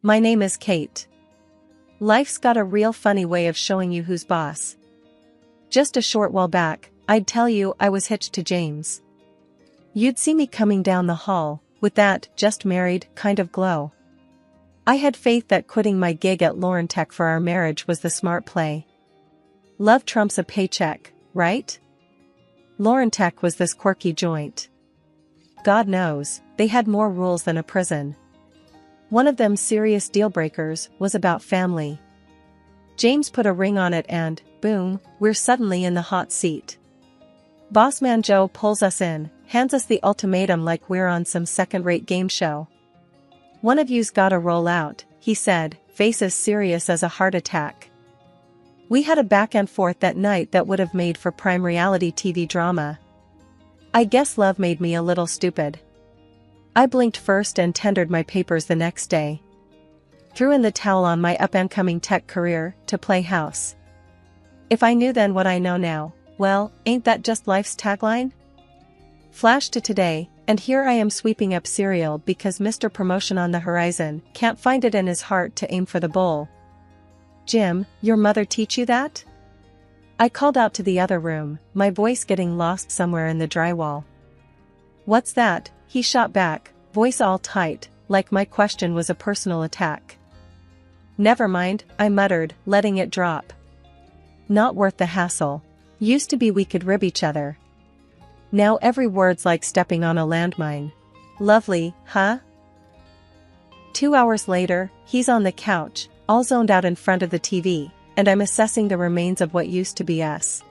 My name is Kate. Life's got a real funny way of showing you who's boss. Just a short while back, I'd tell you I was hitched to James. You'd see me coming down the hall, with that just married kind of glow. I had faith that quitting my gig at Laurentech for our marriage was the smart play. Love trumps a paycheck, right? Laurentech was this quirky joint. God knows, they had more rules than a prison. One of them serious deal-breakers was about family. James put a ring on it and, boom, we're suddenly in the hot seat. Bossman Joe pulls us in, hands us the ultimatum like we're on some second-rate game show. One of you's gotta roll out, he said, face as serious as a heart attack. We had a back and forth that night that would have made for prime reality TV drama. I guess love made me a little stupid. I blinked first and tendered my papers the next day. Threw in the towel on my up-and-coming tech career to play house. If I knew then what I know now, well, ain't that just life's tagline? Flash to today, and here I am sweeping up cereal because Mr. Promotion on the horizon can't find it in his heart to aim for the bowl. Jim, your mother teach you that? I called out to the other room, my voice getting lost somewhere in the drywall. What's that? He shot back, voice all tight, like my question was a personal attack. Never mind, I muttered, letting it drop. Not worth the hassle. Used to be we could rib each other. Now every word's like stepping on a landmine. Lovely, huh? 2 hours later, he's on the couch, all zoned out in front of the TV, and I'm assessing the remains of what used to be us.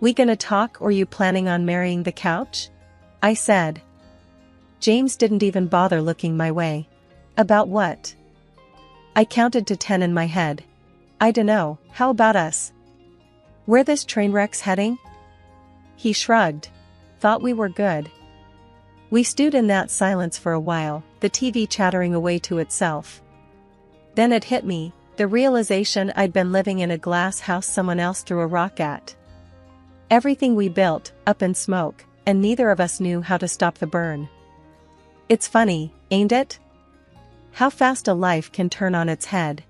We gonna talk or you planning on marrying the couch? I said. James didn't even bother looking my way. About what? I counted to 10 in my head. I dunno, how about us? Where this train wreck's heading? He shrugged. Thought we were good. We stewed in that silence for a while, the TV chattering away to itself. Then it hit me, the realization I'd been living in a glass house someone else threw a rock at. Everything we built, up in smoke, and neither of us knew how to stop the burn. It's funny, ain't it? How fast a life can turn on its head.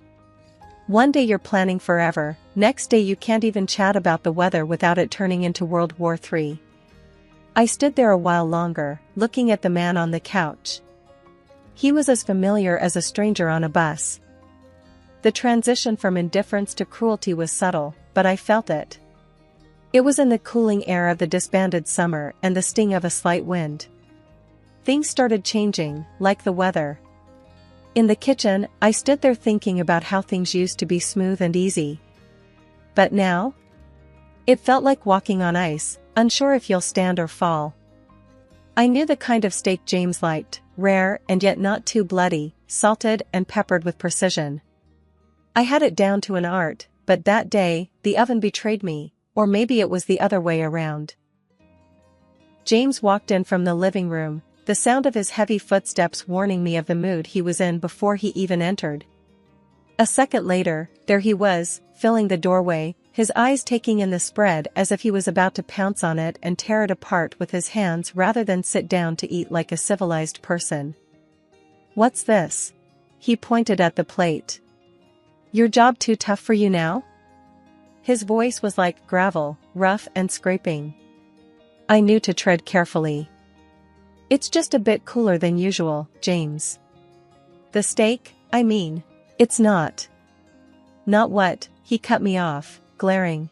One day you're planning forever, next day you can't even chat about the weather without it turning into World War III. I stood there a while longer, looking at the man on the couch. He was as familiar as a stranger on a bus. The transition from indifference to cruelty was subtle, but I felt it. It was in the cooling air of the disbanded summer and the sting of a slight wind. Things started changing, like the weather. In the kitchen, I stood there thinking about how things used to be smooth and easy. But now? It felt like walking on ice, unsure if you'll stand or fall. I knew the kind of steak James liked, rare and yet not too bloody, salted and peppered with precision. I had it down to an art, but that day, the oven betrayed me, or maybe it was the other way around. James walked in from the living room, the sound of his heavy footsteps warning me of the mood he was in before he even entered. A second later, there he was, filling the doorway, his eyes taking in the spread as if he was about to pounce on it and tear it apart with his hands rather than sit down to eat like a civilized person. What's this? He pointed at the plate. Your job too tough for you now? His voice was like gravel, rough and scraping. I knew to tread carefully. It's just a bit cooler than usual, James. The steak, I mean. It's not. Not what? He cut me off, glaring.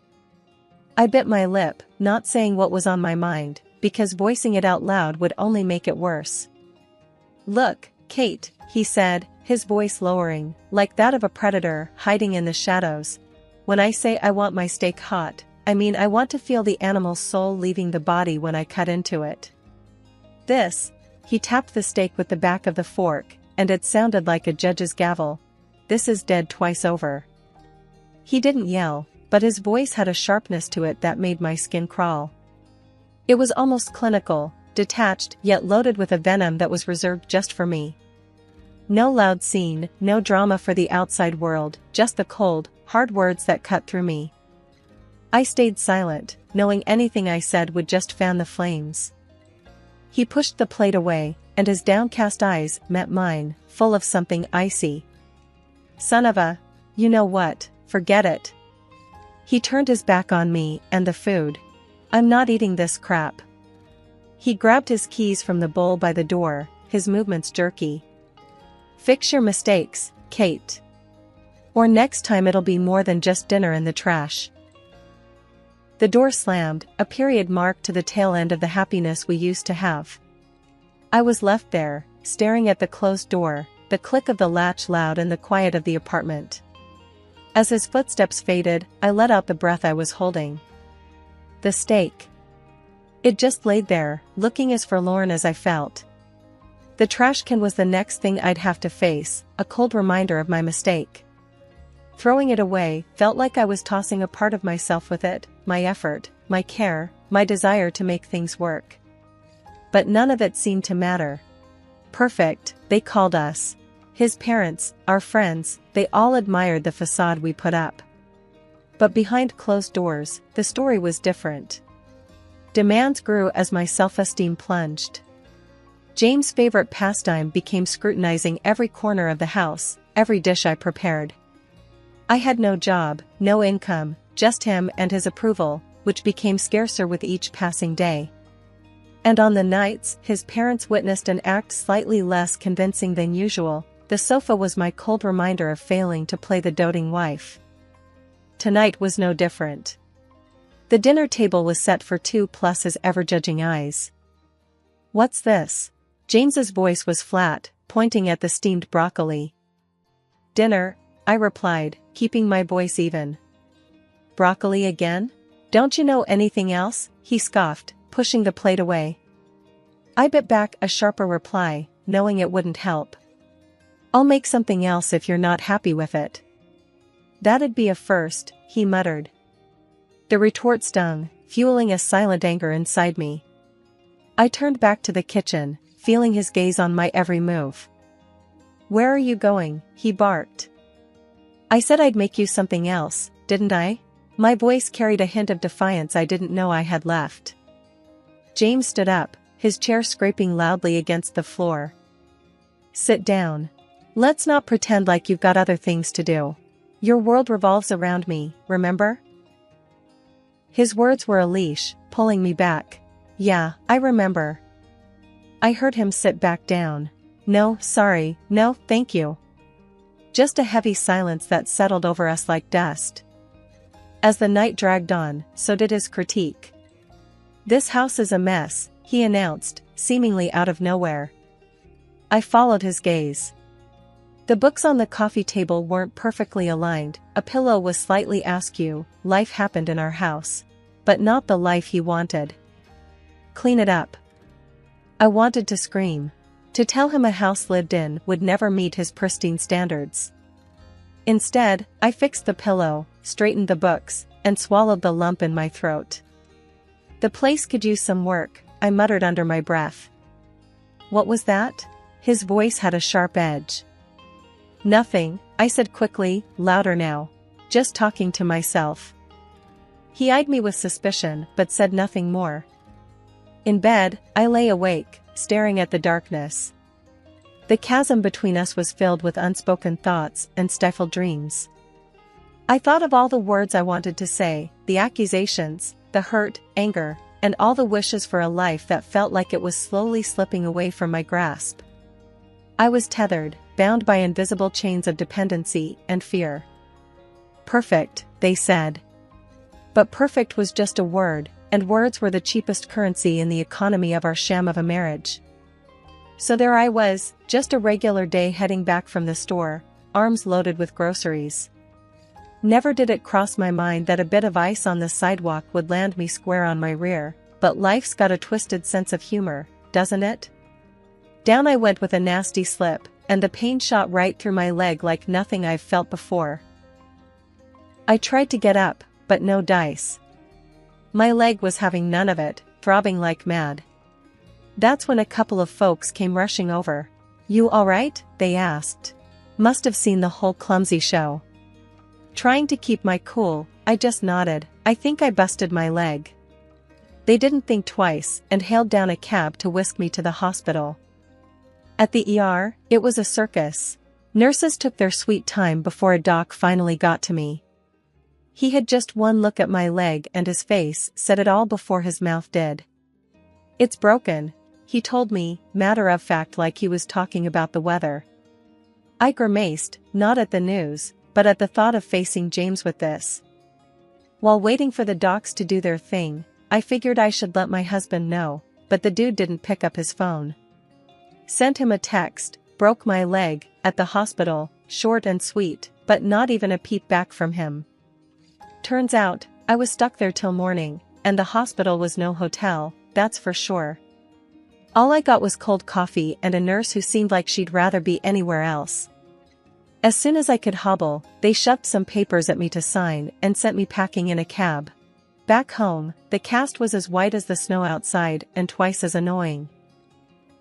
I bit my lip, not saying what was on my mind, because voicing it out loud would only make it worse. Look, Kate, he said, his voice lowering, like that of a predator hiding in the shadows. When I say I want my steak hot, I mean I want to feel the animal's soul leaving the body when I cut into it. This, he tapped the steak with the back of the fork, and it sounded like a judge's gavel. This is dead twice over. He didn't yell, but his voice had a sharpness to it that made my skin crawl. It was almost clinical, detached yet loaded with a venom that was reserved just for me. No loud scene, no drama for the outside world, just the cold, hard words that cut through me. I stayed silent, knowing anything I said would just fan the flames. He pushed the plate away, and his downcast eyes met mine, full of something icy, Son of a… You know what, forget it. He turned his back on me and the food. I'm not eating this crap. He grabbed his keys from the bowl by the door, his movements jerky. Fix your mistakes, Kate. Or next time it'll be more than just dinner in the trash. The door slammed, a period mark to the tail end of the happiness we used to have. I was left there, staring at the closed door, the click of the latch loud in the quiet of the apartment. As his footsteps faded, I let out the breath I was holding. The steak. It just laid there, looking as forlorn as I felt. The trash can was the next thing I'd have to face, a cold reminder of my mistake. Throwing it away felt like I was tossing a part of myself with it, my effort, my care, my desire to make things work. But none of it seemed to matter. Perfect, they called us. His parents, our friends, they all admired the facade we put up. But behind closed doors, the story was different. Demands grew as my self-esteem plunged. James' favorite pastime became scrutinizing every corner of the house, every dish I prepared. I had no job, no income, just him and his approval, which became scarcer with each passing day. And on the nights his parents witnessed an act slightly less convincing than usual, the sofa was my cold reminder of failing to play the doting wife. Tonight was no different. The dinner table was set for two plus his ever-judging eyes. What's this? James's voice was flat, pointing at the steamed broccoli. Dinner, I replied, keeping my voice even. Broccoli again? Don't you know anything else? He scoffed, pushing the plate away. I bit back a sharper reply, knowing it wouldn't help. I'll make something else if you're not happy with it. That'd be a first, he muttered. The retort stung, fueling a silent anger inside me. I turned back to the kitchen, feeling his gaze on my every move. Where are you going? He barked. I said I'd make you something else, didn't I? My voice carried a hint of defiance I didn't know I had left. James stood up, his chair scraping loudly against the floor. Sit down. Let's not pretend like you've got other things to do. Your world revolves around me, remember? His words were a leash, pulling me back. Yeah, I remember. I heard him sit back down. No, sorry, no, thank you. Just a heavy silence that settled over us like dust. As the night dragged on, so did his critique. This house is a mess, he announced, seemingly out of nowhere. I followed his gaze. The books on the coffee table weren't perfectly aligned, a pillow was slightly askew, life happened in our house. But not the life he wanted. Clean it up. I wanted to scream. To tell him a house lived in would never meet his pristine standards. Instead, I fixed the pillow, straightened the books, and swallowed the lump in my throat. The place could use some work, I muttered under my breath. What was that? His voice had a sharp edge. Nothing, I said quickly, louder now. Just talking to myself. He eyed me with suspicion, but said nothing more. In bed, I lay awake, staring at the darkness. The chasm between us was filled with unspoken thoughts and stifled dreams. I thought of all the words I wanted to say, the accusations, the hurt, anger, and all the wishes for a life that felt like it was slowly slipping away from my grasp. I was tethered, bound by invisible chains of dependency and fear. Perfect, they said. But perfect was just a word, and words were the cheapest currency in the economy of our sham of a marriage. So there I was, just a regular day heading back from the store, arms loaded with groceries. Never did it cross my mind that a bit of ice on the sidewalk would land me square on my rear, but life's got a twisted sense of humor, doesn't it? Down I went with a nasty slip, and the pain shot right through my leg like nothing I've felt before. I tried to get up, but no dice. My leg was having none of it, throbbing like mad. That's when a couple of folks came rushing over. You all right? They asked. Must have seen the whole clumsy show. Trying to keep my cool, I just nodded. I think I busted my leg. They didn't think twice and hailed down a cab to whisk me to the hospital. At the ER, it was a circus. Nurses took their sweet time before a doc finally got to me. He had just one look at my leg and his face said it all before his mouth did. "It's broken," he told me, matter of fact like he was talking about the weather. I grimaced, not at the news, but at the thought of facing James with this. While waiting for the docs to do their thing, I figured I should let my husband know, but the dude didn't pick up his phone. Sent him a text, "Broke my leg, at the hospital," short and sweet, but not even a peep back from him. Turns out, I was stuck there till morning, and the hospital was no hotel, that's for sure. All I got was cold coffee and a nurse who seemed like she'd rather be anywhere else. As soon as I could hobble, they shoved some papers at me to sign and sent me packing in a cab. Back home, the cast was as white as the snow outside and twice as annoying.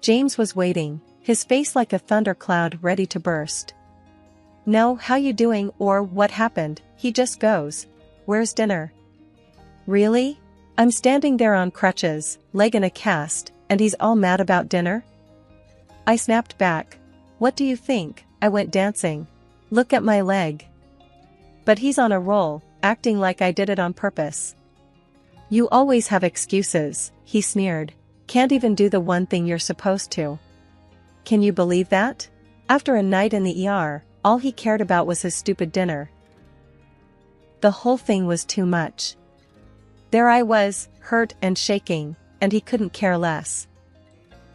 James was waiting, his face like a thundercloud ready to burst. "No, how you doing?" or "What happened?" He just goes, "Where's dinner?" Really? I'm standing there on crutches, leg in a cast, and he's all mad about dinner? I snapped back. "What do you think? I went dancing. Look at my leg." But he's on a roll, acting like I did it on purpose. "You always have excuses," he sneered. "Can't even do the one thing you're supposed to." Can you believe that? After a night in the ER, all he cared about was his stupid dinner. The whole thing was too much. There I was, hurt and shaking, and he couldn't care less.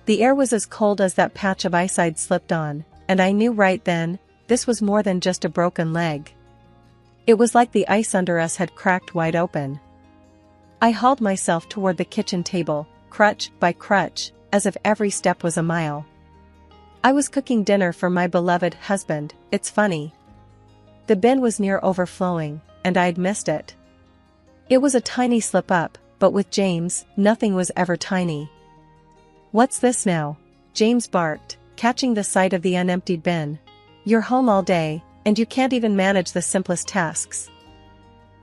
The air was as cold as that patch of ice I'd slipped on, and I knew right then, this was more than just a broken leg. It was like the ice under us had cracked wide open. I hauled myself toward the kitchen table, crutch by crutch, as if every step was a mile. I was cooking dinner for my beloved husband. It's funny. The bin was near overflowing, and I'd missed it. It was a tiny slip-up, but with James, nothing was ever tiny. "What's this now?" James barked, catching the sight of the unemptied bin. "You're home all day, and you can't even manage the simplest tasks."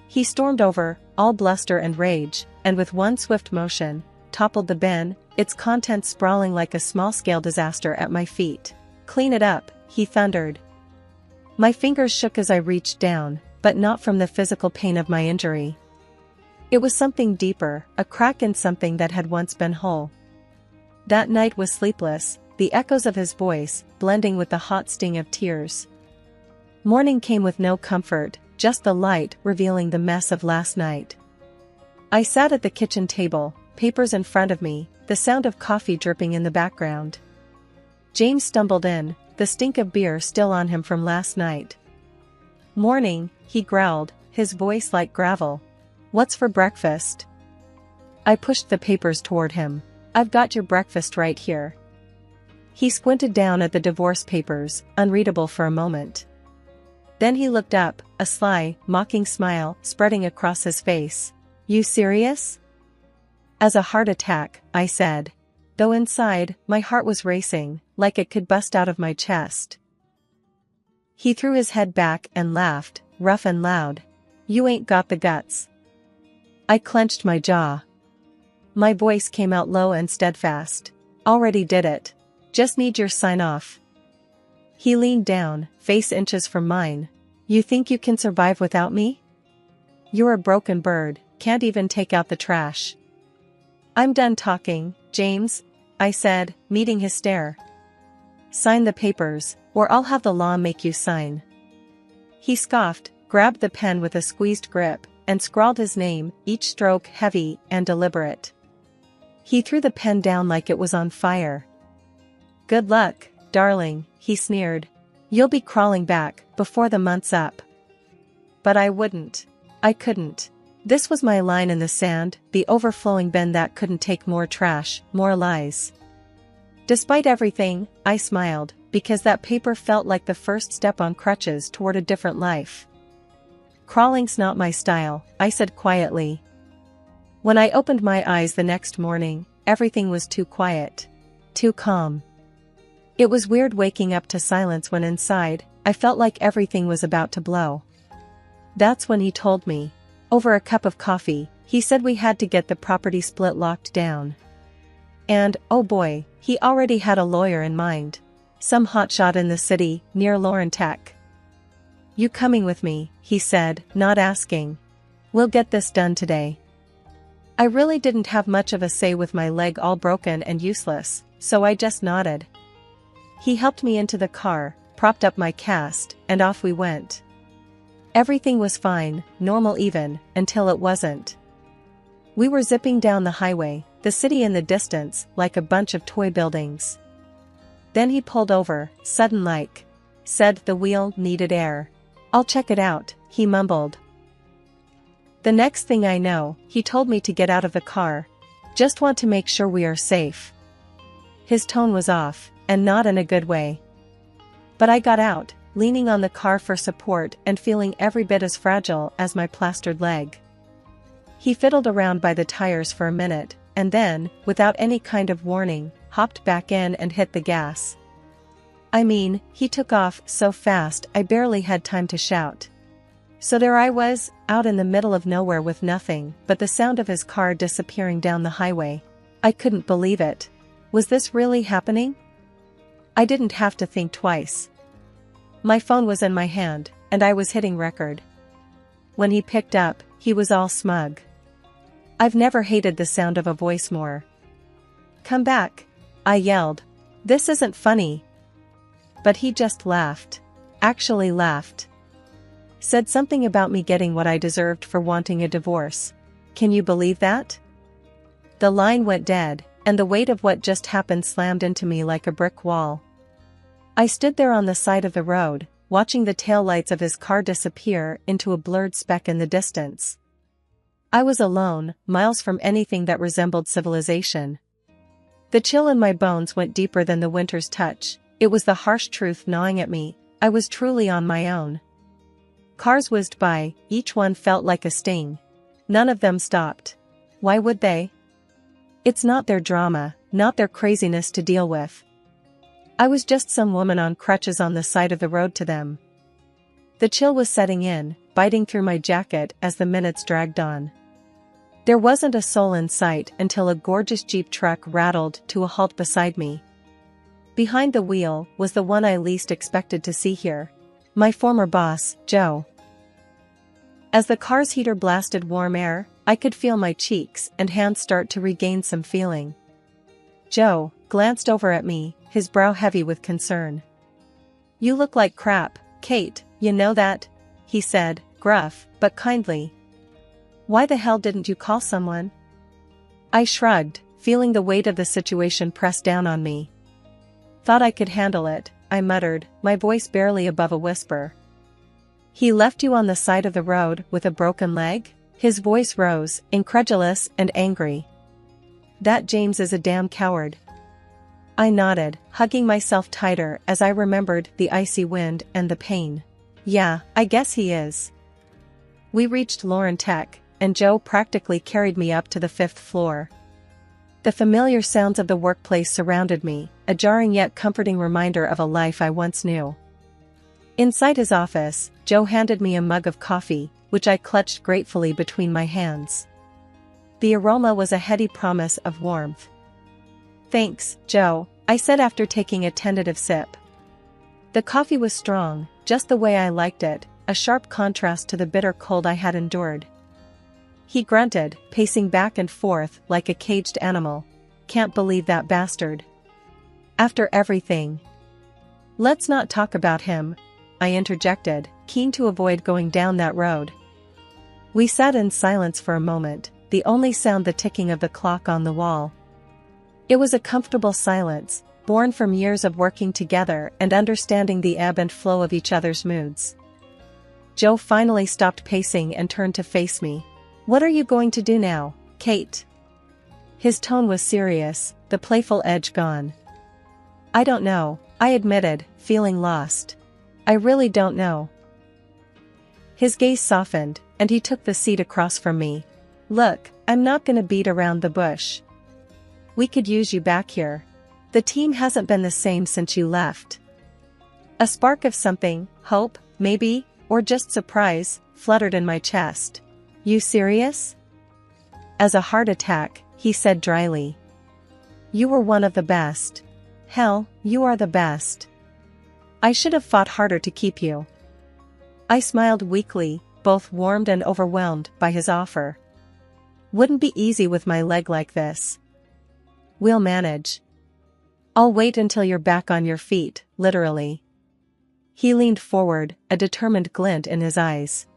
He stormed over, all bluster and rage, and with one swift motion, toppled the bin, its contents sprawling like a small-scale disaster at my feet. "Clean it up," he thundered. My fingers shook as I reached down, but not from the physical pain of my injury. It was something deeper, a crack in something that had once been whole. That night was sleepless, the echoes of his voice, blending with the hot sting of tears. Morning came with no comfort, just the light revealing the mess of last night. I sat at the kitchen table, papers in front of me, the sound of coffee dripping in the background. James stumbled in, the stink of beer still on him from last night. "Morning," he growled, his voice like gravel. "What's for breakfast?" I pushed the papers toward him. "I've got your breakfast right here." He squinted down at the divorce papers, unreadable for a moment. Then he looked up, a sly, mocking smile spreading across his face. "You serious?" "As a heart attack," I said. Though inside, my heart was racing, like it could bust out of my chest. He threw his head back and laughed, rough and loud. "You ain't got the guts." I clenched my jaw. My voice came out low and steadfast. "Already did it. Just need your sign off." He leaned down, face inches from mine. "You think you can survive without me? You're a broken bird, can't even take out the trash." "I'm done talking, James," I said, meeting his stare. "Sign the papers, or I'll have the law make you sign." He scoffed, grabbed the pen with a squeezed grip, and scrawled his name, each stroke heavy and deliberate. He threw the pen down like it was on fire. "Good luck, darling," he sneered. "You'll be crawling back before the month's up." But I wouldn't. I couldn't. This was my line in the sand, the overflowing bin that couldn't take more trash, more lies. Despite everything, I smiled, because that paper felt like the first step on crutches toward a different life. "Crawling's not my style," I said quietly. When I opened my eyes the next morning, everything was too quiet. Too calm. It was weird waking up to silence when inside, I felt like everything was about to blow. That's when he told me. Over a cup of coffee, he said we had to get the property split locked down. And, oh boy, he already had a lawyer in mind. Some hotshot in the city, near Lauren Tech. You coming with me, he said, not asking. We'll get this done today. I really didn't have much of a say with my leg all broken and useless, so I just nodded. He helped me into the car, propped up my cast, and off we went. Everything was fine, normal even, until it wasn't. We were zipping down the highway, the city in the distance, like a bunch of toy buildings. Then he pulled over, sudden-like. Said the wheel needed air. I'll check it out, he mumbled. The next thing I know, he told me to get out of the car. Just want to make sure we are safe. His tone was off, and not in a good way. But I got out, leaning on the car for support and feeling every bit as fragile as my plastered leg. He fiddled around by the tires for a minute, and then, without any kind of warning, hopped back in and hit the gas. I mean, he took off so fast I barely had time to shout. So there I was, out in the middle of nowhere with nothing but the sound of his car disappearing down the highway. I couldn't believe it. Was this really happening? I didn't have to think twice. My phone was in my hand, and I was hitting record. When he picked up, he was all smug. I've never hated the sound of a voice more. Come back, I yelled. This isn't funny. But he just laughed. Actually laughed. Said something about me getting what I deserved for wanting a divorce. Can you believe that? The line went dead, and the weight of what just happened slammed into me like a brick wall. I stood there on the side of the road, watching the taillights of his car disappear into a blurred speck in the distance. I was alone, miles from anything that resembled civilization. The chill in my bones went deeper than the winter's touch. It was the harsh truth gnawing at me. I was truly on my own. Cars whizzed by, each one felt like a sting. None of them stopped. Why would they? It's not their drama, not their craziness to deal with. I was just some woman on crutches on the side of the road to them. The chill was setting in, biting through my jacket as the minutes dragged on. There wasn't a soul in sight until a gorgeous Jeep truck rattled to a halt beside me. Behind the wheel was the one I least expected to see here. My former boss, Joe. As the car's heater blasted warm air, I could feel my cheeks and hands start to regain some feeling. Joe glanced over at me, his brow heavy with concern. You look like crap, Kate, you know that? He said, gruff, but kindly. Why the hell didn't you call someone? I shrugged, feeling the weight of the situation press down on me. Thought I could handle it, I muttered, my voice barely above a whisper. He left you on the side of the road with a broken leg? His voice rose, incredulous and angry. That James is a damn coward. I nodded, hugging myself tighter as I remembered the icy wind and the pain. Yeah, I guess he is. We reached Lauren Tech, and Joe practically carried me up to the 5th floor. The familiar sounds of the workplace surrounded me, a jarring yet comforting reminder of a life I once knew. Inside his office, Joe handed me a mug of coffee, which I clutched gratefully between my hands. The aroma was a heady promise of warmth. Thanks, Joe, I said after taking a tentative sip. The coffee was strong, just the way I liked it, a sharp contrast to the bitter cold I had endured. He grunted, pacing back and forth like a caged animal. Can't believe that bastard. After everything. Let's not talk about him, I interjected, keen to avoid going down that road. We sat in silence for a moment, the only sound the ticking of the clock on the wall. It was a comfortable silence, born from years of working together and understanding the ebb and flow of each other's moods. Joe finally stopped pacing and turned to face me. What are you going to do now, Kate? His tone was serious, the playful edge gone. I don't know, I admitted, feeling lost. I really don't know. His gaze softened, and he took the seat across from me. Look, I'm not gonna beat around the bush. We could use you back here. The team hasn't been the same since you left. A spark of something, hope, maybe, or just surprise, fluttered in my chest. You serious? As a heart attack, he said dryly. You were one of the best. Hell, you are the best. I should have fought harder to keep you. I smiled weakly, both warmed and overwhelmed by his offer. Wouldn't be easy with my leg like this. We'll manage. I'll wait until you're back on your feet, literally. He leaned forward, a determined glint in his eyes.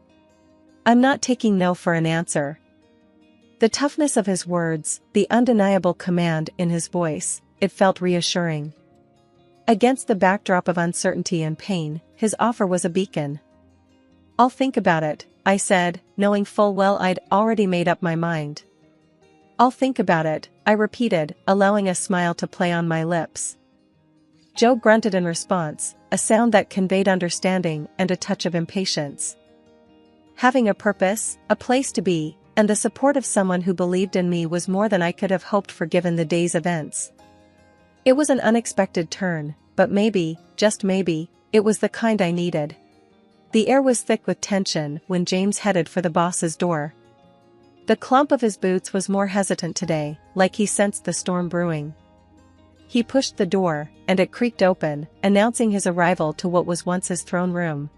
I'm not taking no for an answer. The toughness of his words, the undeniable command in his voice, it felt reassuring. Against the backdrop of uncertainty and pain, his offer was a beacon. I'll think about it, I said, knowing full well I'd already made up my mind. I'll think about it, I repeated, allowing a smile to play on my lips. Joe grunted in response, a sound that conveyed understanding and a touch of impatience. Having a purpose, a place to be, and the support of someone who believed in me was more than I could have hoped for given the day's events. It was an unexpected turn, but maybe, just maybe, it was the kind I needed. The air was thick with tension when James headed for the boss's door. The clump of his boots was more hesitant today, like he sensed the storm brewing. He pushed the door, and it creaked open, announcing his arrival to what was once his throne room.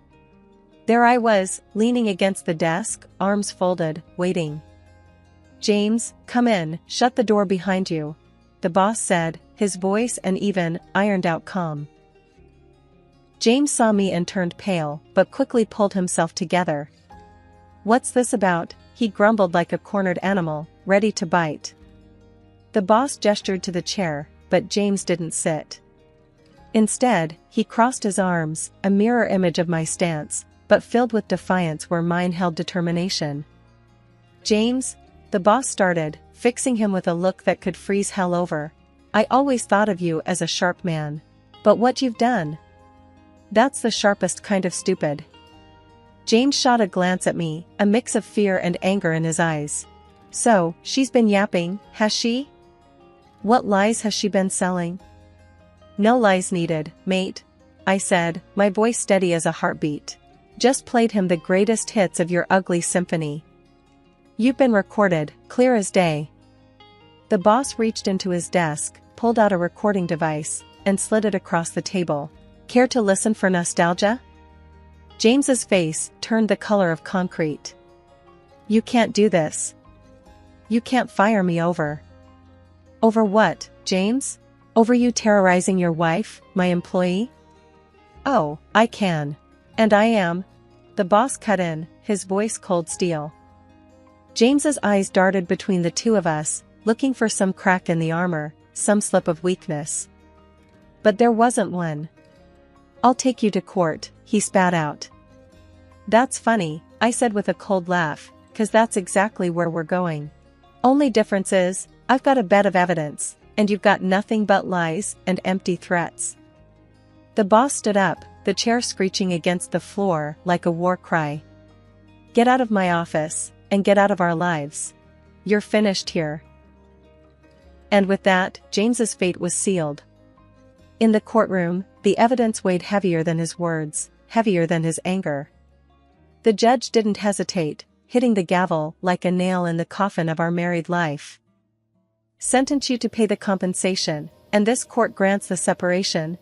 There I was, leaning against the desk, arms folded, waiting. James, come in, shut the door behind you, the boss said, his voice an even, ironed-out calm. James saw me and turned pale, but quickly pulled himself together. What's this about? He grumbled like a cornered animal, ready to bite. The boss gestured to the chair, but James didn't sit. Instead, he crossed his arms, a mirror image of my stance, but filled with defiance where mine held determination. James, the boss started, fixing him with a look that could freeze hell over. I always thought of you as a sharp man. But what you've done? That's the sharpest kind of stupid. James shot a glance at me, a mix of fear and anger in his eyes. So, she's been yapping, has she? What lies has she been selling? No lies needed, mate, I said, my voice steady as a heartbeat. Just played him the greatest hits of your ugly symphony. You've been recorded, clear as day. The boss reached into his desk, pulled out a recording device, and slid it across the table. Care to listen for nostalgia? James's face turned the color of concrete. You can't do this. You can't fire me over. Over what, James? Over you terrorizing your wife, my employee? Oh, I can. And I am. The boss cut in, his voice cold steel. James's eyes darted between the two of us, looking for some crack in the armor, some slip of weakness. But there wasn't one. I'll take you to court, he spat out. That's funny, I said with a cold laugh, 'cause that's exactly where we're going. Only difference is, I've got a bed of evidence, and you've got nothing but lies and empty threats. The boss stood up, the chair screeching against the floor like a war cry. Get out of my office, and get out of our lives. You're finished here. And with that, James's fate was sealed. In the courtroom, the evidence weighed heavier than his words, heavier than his anger. The judge didn't hesitate, hitting the gavel like a nail in the coffin of our married life. Sentence you to pay the compensation, and this court grants the separation,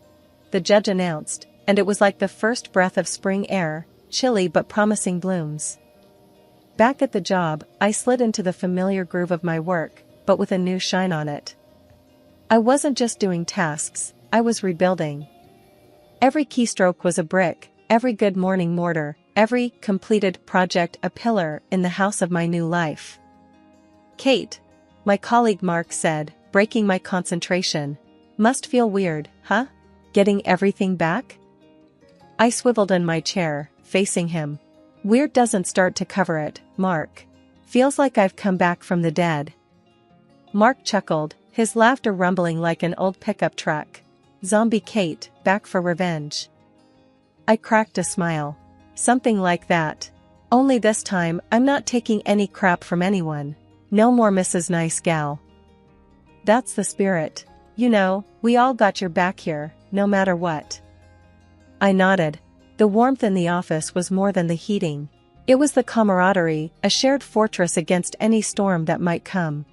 the judge announced, and it was like the first breath of spring air, chilly but promising blooms. Back at the job, I slid into the familiar groove of my work, but with a new shine on it. I wasn't just doing tasks, I was rebuilding. Every keystroke was a brick, every good morning mortar, every completed project a pillar in the house of my new life. Kate, my colleague Mark said, breaking my concentration. Must feel weird, huh? Getting everything back? I swiveled in my chair, facing him. Weird doesn't start to cover it, Mark. Feels like I've come back from the dead. Mark chuckled, his laughter rumbling like an old pickup truck. Zombie Kate, back for revenge. I cracked a smile. Something like that. Only this time, I'm not taking any crap from anyone. No more Mrs. Nice Gal. That's the spirit. You know, we all got your back here, no matter what. I nodded. The warmth in the office was more than the heating. It was the camaraderie, a shared fortress against any storm that might come.